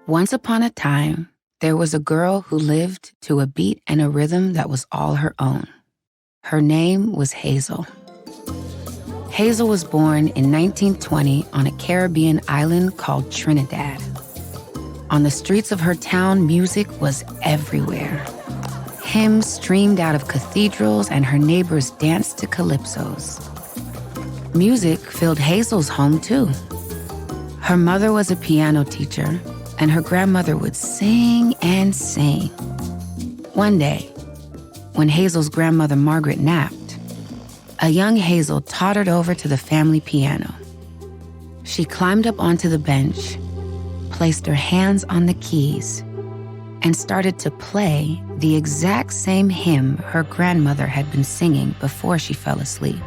Once upon a time, there was a girl who lived to a beat and a rhythm that was all her own. Her name was Hazel. Hazel was born in 1920 on a Caribbean island called Trinidad. On the streets of her town, music was everywhere. Hymns streamed out of cathedrals and her neighbors danced to calypsos. Music filled Hazel's home, too. Her mother was a piano teacher, and her grandmother would sing and sing. One day, when Hazel's grandmother Margaret napped, a young Hazel tottered over to the family piano. She climbed up onto the bench, placed her hands on the keys, and started to play the exact same hymn her grandmother had been singing before she fell asleep.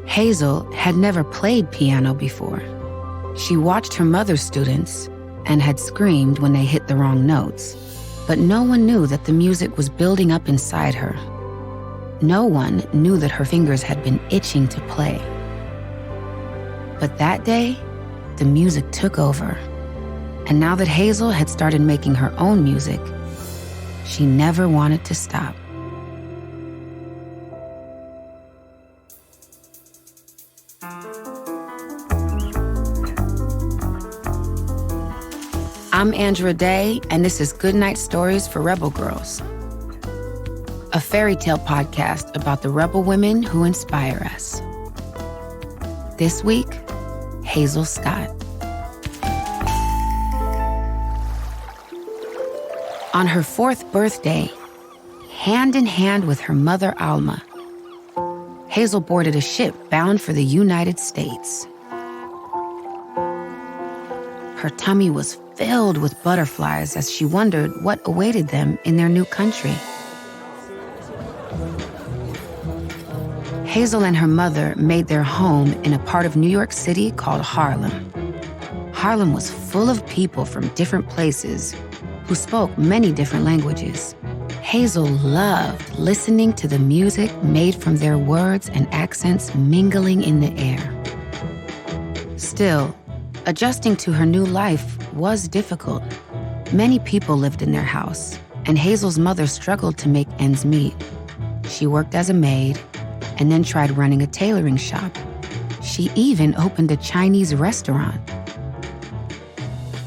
Hazel had never played piano before. She watched her mother's students and had screamed when they hit the wrong notes, but no one knew that the music was building up inside her. No one knew that her fingers had been itching to play. But that day, the music took over. And now that Hazel had started making her own music, she never wanted to stop. I'm Andra Day, and this is Goodnight Stories for Rebel Girls, a fairy tale podcast about the rebel women who inspire us. This week, Hazel Scott. On her 4th birthday, hand in hand with her mother Alma, Hazel boarded a ship bound for the United States. Her tummy was filled with butterflies as she wondered what awaited them in their new country. Hazel and her mother made their home in a part of New York City called Harlem. Harlem was full of people from different places who spoke many different languages. Hazel loved listening to the music made from their words and accents mingling in the air. Still, adjusting to her new life was difficult. Many people lived in their house, and Hazel's mother struggled to make ends meet. She worked as a maid and then tried running a tailoring shop. She even opened a Chinese restaurant.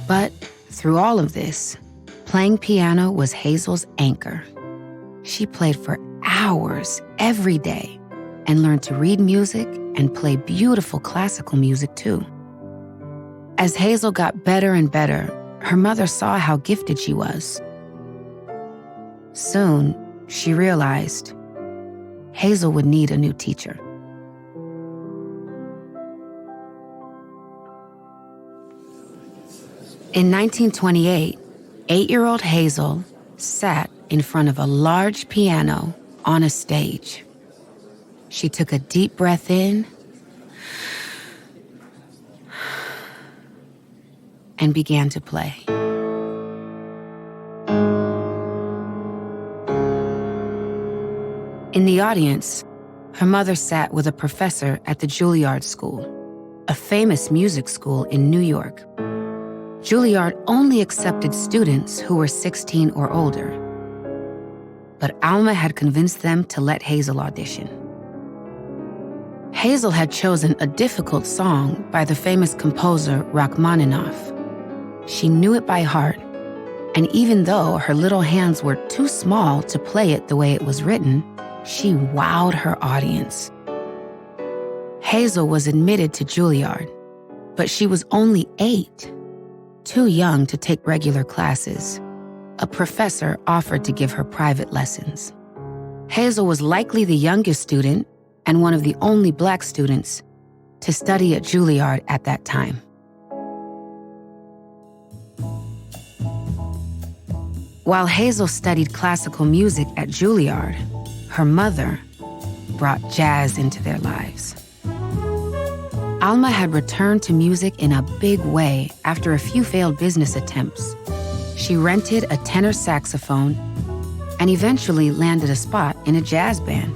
But through all of this, playing piano was Hazel's anchor. She played for hours every day and learned to read music and play beautiful classical music too. As Hazel got better and better, her mother saw how gifted she was. Soon, she realized Hazel would need a new teacher. In 1928, 8-year-old Hazel sat in front of a large piano on a stage. She took a deep breath in and began to play. In the audience, her mother sat with a professor at the Juilliard School, a famous music school in New York. Juilliard only accepted students who were 16 or older. But Alma had convinced them to let Hazel audition. Hazel had chosen a difficult song by the famous composer Rachmaninoff. She knew it by heart, and even though her little hands were too small to play it the way it was written, she wowed her audience. Hazel was admitted to Juilliard, but she was only 8, too young to take regular classes. A professor offered to give her private lessons. Hazel was likely the youngest student and one of the only Black students to study at Juilliard at that time. While Hazel studied classical music at Juilliard, her mother brought jazz into their lives. Alma had returned to music in a big way after a few failed business attempts. She rented a tenor saxophone and eventually landed a spot in a jazz band.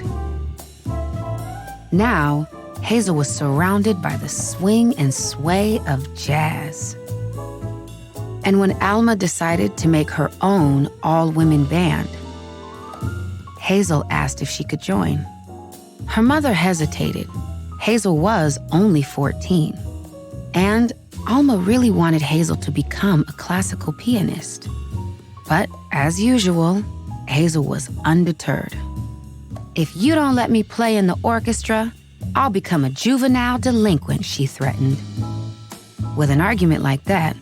Now, Hazel was surrounded by the swing and sway of jazz. And when Alma decided to make her own all-women band, Hazel asked if she could join. Her mother hesitated. Hazel was only 14. And Alma really wanted Hazel to become a classical pianist. But as usual, Hazel was undeterred. "If you don't let me play in the orchestra, I'll become a juvenile delinquent," she threatened. With an argument like that,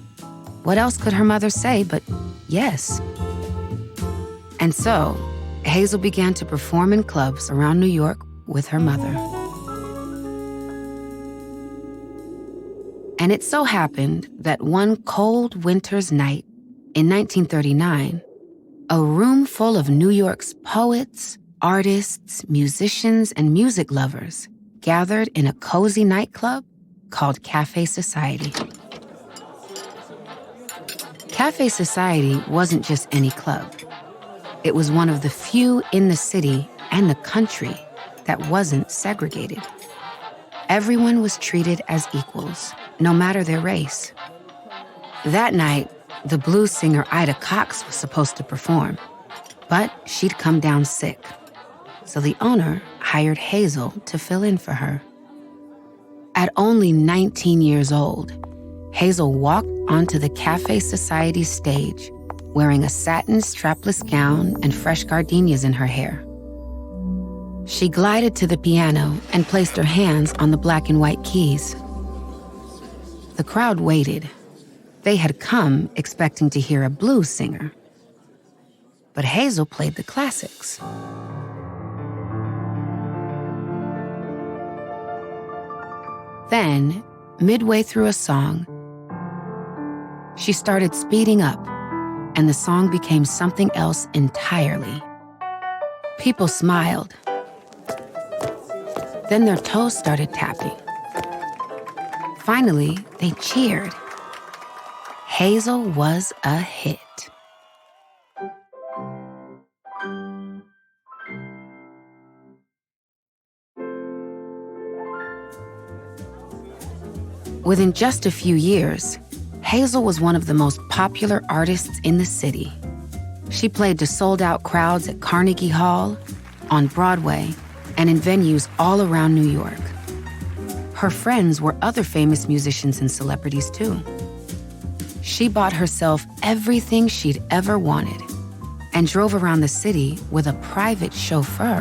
what else could her mother say but yes? And so, Hazel began to perform in clubs around New York with her mother. And it so happened that one cold winter's night in 1939, a room full of New York's poets, artists, musicians, and music lovers gathered in a cozy nightclub called Cafe Society. Cafe Society wasn't just any club. It was one of the few in the city and the country that wasn't segregated. Everyone was treated as equals, no matter their race. That night, the blues singer Ida Cox was supposed to perform, but she'd come down sick. So the owner hired Hazel to fill in for her. At only 19 years old, Hazel walked onto the Cafe Society stage wearing a satin strapless gown and fresh gardenias in her hair. She glided to the piano and placed her hands on the black and white keys. The crowd waited. They had come expecting to hear a blues singer. But Hazel played the classics. Then, midway through a song, she started speeding up, and the song became something else entirely. People smiled. Then their toes started tapping. Finally, they cheered. Hazel was a hit. Within just a few years, Hazel was one of the most popular artists in the city. She played to sold-out crowds at Carnegie Hall, on Broadway, and in venues all around New York. Her friends were other famous musicians and celebrities, too. She bought herself everything she'd ever wanted and drove around the city with a private chauffeur.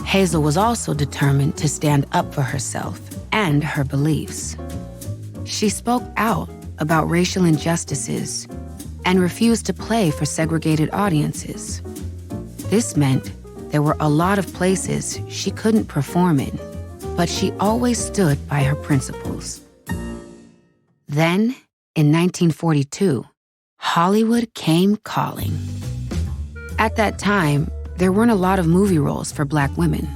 Hazel was also determined to stand up for herself and her beliefs. She spoke out about racial injustices and refused to play for segregated audiences. This meant there were a lot of places she couldn't perform in, but she always stood by her principles. Then, in 1942, Hollywood came calling. At that time, there weren't a lot of movie roles for Black women.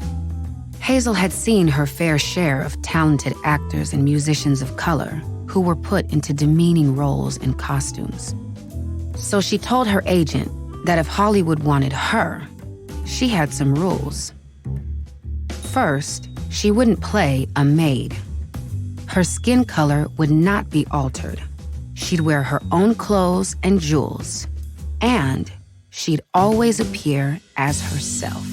Hazel had seen her fair share of talented actors and musicians of color who were put into demeaning roles and costumes. So she told her agent that if Hollywood wanted her, she had some rules. First, she wouldn't play a maid. Her skin color would not be altered. She'd wear her own clothes and jewels, and she'd always appear as herself.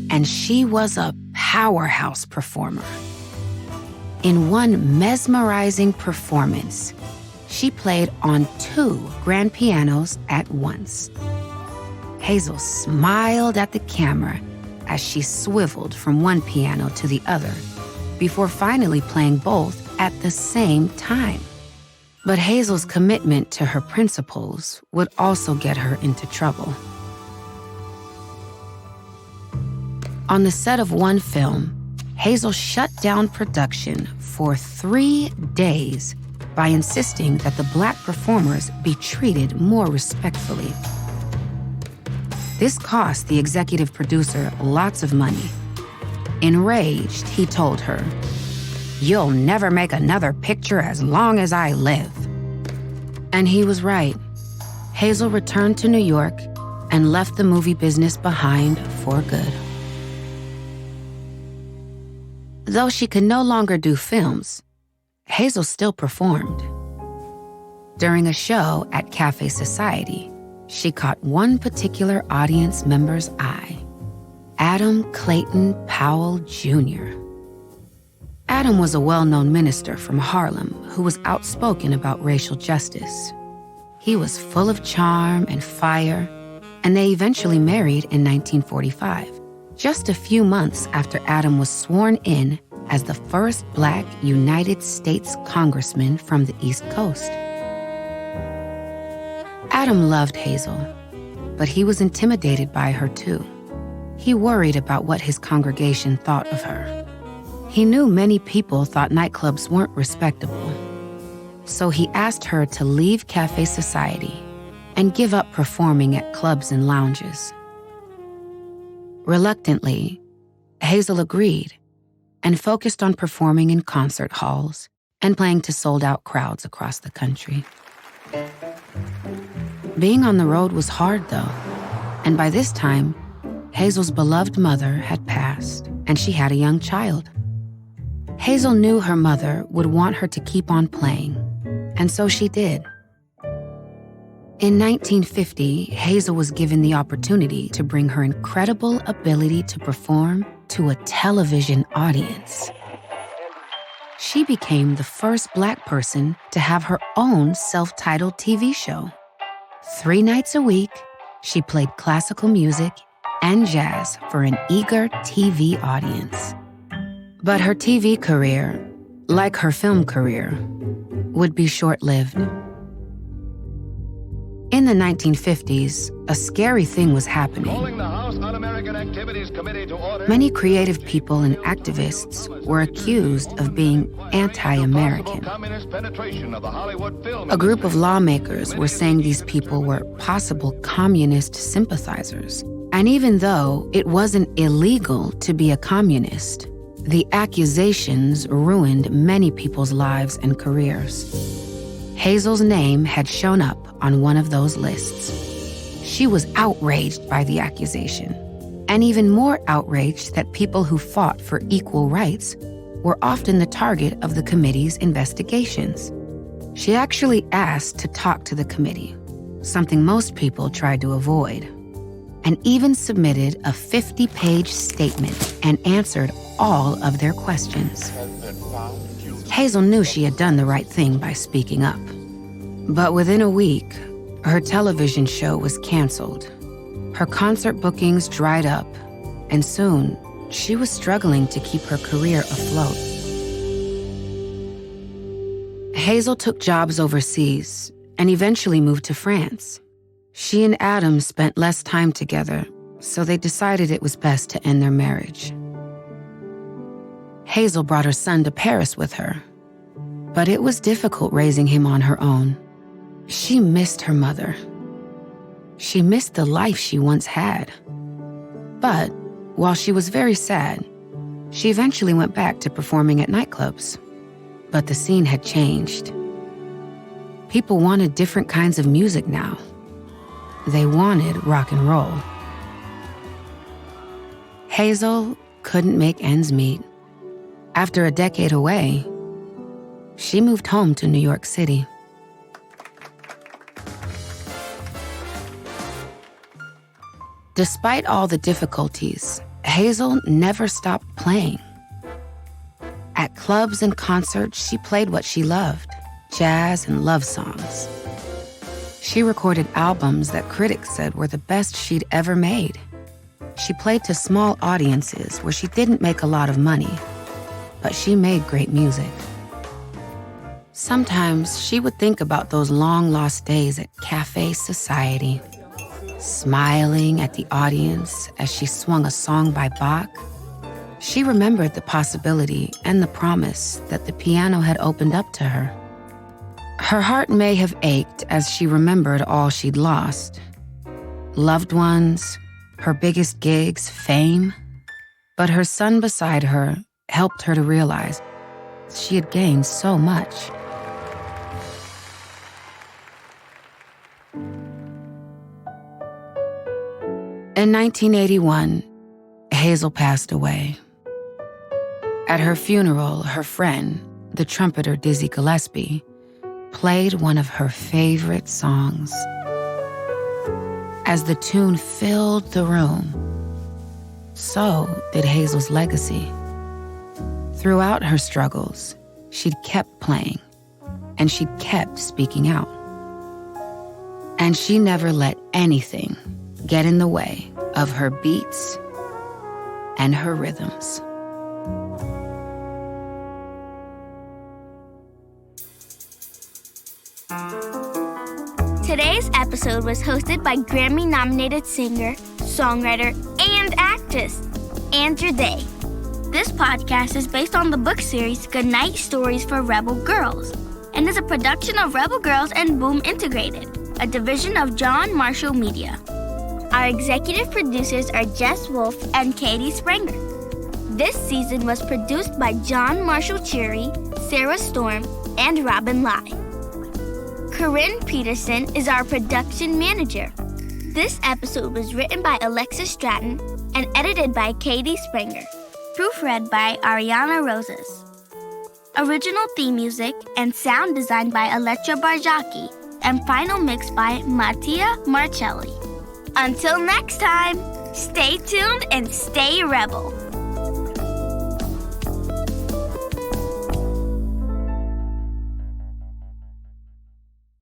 And she was a powerhouse performer. In one mesmerizing performance, she played on 2 grand pianos at once. Hazel smiled at the camera as she swiveled from one piano to the other before finally playing both at the same time. But Hazel's commitment to her principles would also get her into trouble. On the set of one film, Hazel shut down production for 3 days by insisting that the Black performers be treated more respectfully. This cost the executive producer lots of money. Enraged, he told her, "You'll never make another picture as long as I live." And he was right. Hazel returned to New York and left the movie business behind for good. Though she could no longer do films, Hazel still performed. During a show at Cafe Society, she caught one particular audience member's eye, Adam Clayton Powell Jr. Adam was a well-known minister from Harlem who was outspoken about racial justice. He was full of charm and fire, and they eventually married in 1945, just a few months after Adam was sworn in as the first Black United States Congressman from the East Coast. Adam loved Hazel, but he was intimidated by her too. He worried about what his congregation thought of her. He knew many people thought nightclubs weren't respectable, so he asked her to leave Cafe Society and give up performing at clubs and lounges. Reluctantly, Hazel agreed and focused on performing in concert halls and playing to sold-out crowds across the country. Being on the road was hard, though, and by this time, Hazel's beloved mother had passed, and she had a young child. Hazel knew her mother would want her to keep on playing, and so she did. In 1950, Hazel was given the opportunity to bring her incredible ability to perform to a television audience. She became the first Black person to have her own self-titled TV show. 3 nights a week, she played classical music and jazz for an eager TV audience. But her TV career, like her film career, would be short-lived. In the 1950s, a scary thing was happening. Many creative people and activists were accused of being anti-American. A group of lawmakers were saying these people were possible communist sympathizers. And even though it wasn't illegal to be a communist, the accusations ruined many people's lives and careers. Hazel's name had shown up on one of those lists. She was outraged by the accusation, and even more outraged that people who fought for equal rights were often the target of the committee's investigations. She actually asked to talk to the committee, something most people tried to avoid, and even submitted a 50-page statement and answered all of their questions. Hazel knew she had done the right thing by speaking up. But within a week, her television show was canceled. Her concert bookings dried up, and soon she was struggling to keep her career afloat. Hazel took jobs overseas and eventually moved to France. She and Adam spent less time together, so they decided it was best to end their marriage. Hazel brought her son to Paris with her, but it was difficult raising him on her own. She missed her mother. She missed the life she once had. But while she was very sad, she eventually went back to performing at nightclubs. But the scene had changed. People wanted different kinds of music now. They wanted rock and roll. Hazel couldn't make ends meet. After a decade away, she moved home to New York City. Despite all the difficulties, Hazel never stopped playing. At clubs and concerts, she played what she loved, jazz and love songs. She recorded albums that critics said were the best she'd ever made. She played to small audiences where she didn't make a lot of money, but she made great music. Sometimes she would think about those long-lost days at Cafe Society, smiling at the audience as she swung a song by Bach. She remembered the possibility and the promise that the piano had opened up to her. Her heart may have ached as she remembered all she'd lost. Loved ones, her biggest gigs, fame. But her son beside her helped her to realize she had gained so much. In 1981, Hazel passed away. At her funeral, her friend, the trumpeter Dizzy Gillespie, played one of her favorite songs. As the tune filled the room, so did Hazel's legacy. Throughout her struggles, she'd kept playing, and she'd kept speaking out. And she never let anything get in the way of her beats and her rhythms. Today's episode was hosted by Grammy-nominated singer, songwriter, and actress, Andra Day. This podcast is based on the book series Goodnight Stories for Rebel Girls and is a production of Rebel Girls and Boom Integrated, a division of John Marshall Media. Our executive producers are Jess Wolfe and Katie Sprenger. This season was produced by John Marshall Cheary, Sarah Storm, and Robin Lai. Corinne Peterson is our production manager. This episode was written by Alexis Stratton and edited by Katie Sprenger. Proofread by Ariana Rosas. Original theme music and sound design by Elettra Bargiacchi, and final mix by Mattia Marcelli. Until next time, stay tuned and stay rebel.